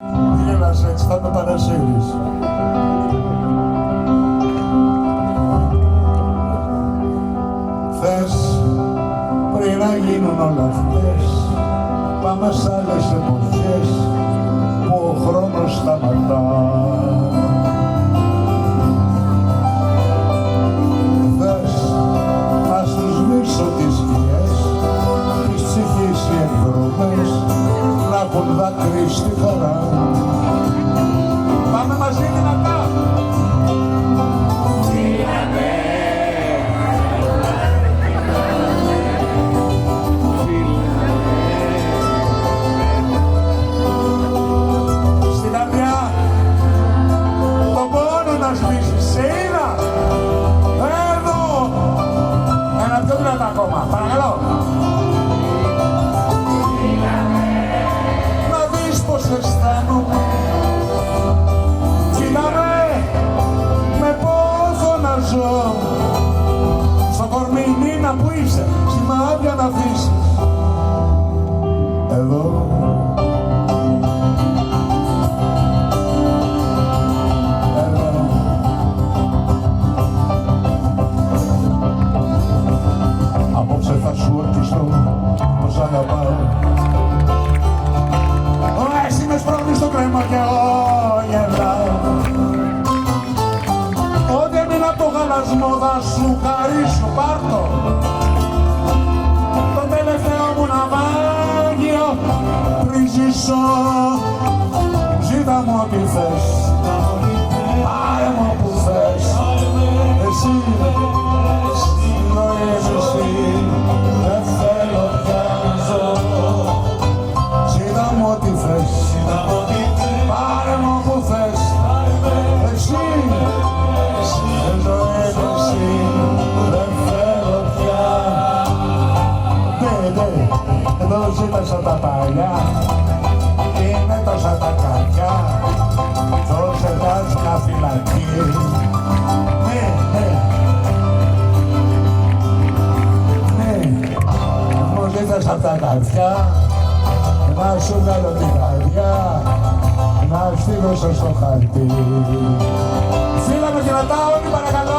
Γέλας έτσι, θα με παρασύρεις. Θες πριν να γίνουν όλα αυτές, πάμε σ' άλλες εποχές που ο χρόνος σταματά. Θες να σου σβήσω τις σκιές, τις ψυχής οι εκδρομές, να έχουν δάκρυ στη χαρά. Πάμε μαζί δυνατά! Στην καρδιά τον πόνο να σβήσεις, σε είδα! Εδώ! Ένα πιο δυνατά ακόμα, παρακαλώ! Να δεις πως αισθάνομαι. Κοίταμε με πόθο να ζω. Στο κορμί Νίνα που είσαι, σημάδια να αφήσεις. Εδώ. Απόψε θα σου ορκιστώ πως αγαπάω. Εσύ με σπρώχνεις στο κρέμα και εγώ γελάω. Ό,τι έμεινα από το γαλασμό θα σου χαρίσω, πάρτο. Το τελευταίο μου ναυάγιο πριν ζήσω. Ζήτα μου ό,τι θες, πάρε μου όπου θες. Εσύ, ζωής εσύ, δεν θέλω πια να ζω. Ζήτα μου ό,τι θες, πάρε μου όπου θες. Εσύ, ζωής εσύ, δεν θέλω πια. Εδώ ζήτασα τα παλιά, είναι τόσα τα καρδιά. Δώσε τας μια φυλακή. Μου ζήτασα τα καρδιά, να σου βγάλω την καρδιά, να στείλω στο χαρτί. Φύλλα με δυνατά όλοι παρακαλώ.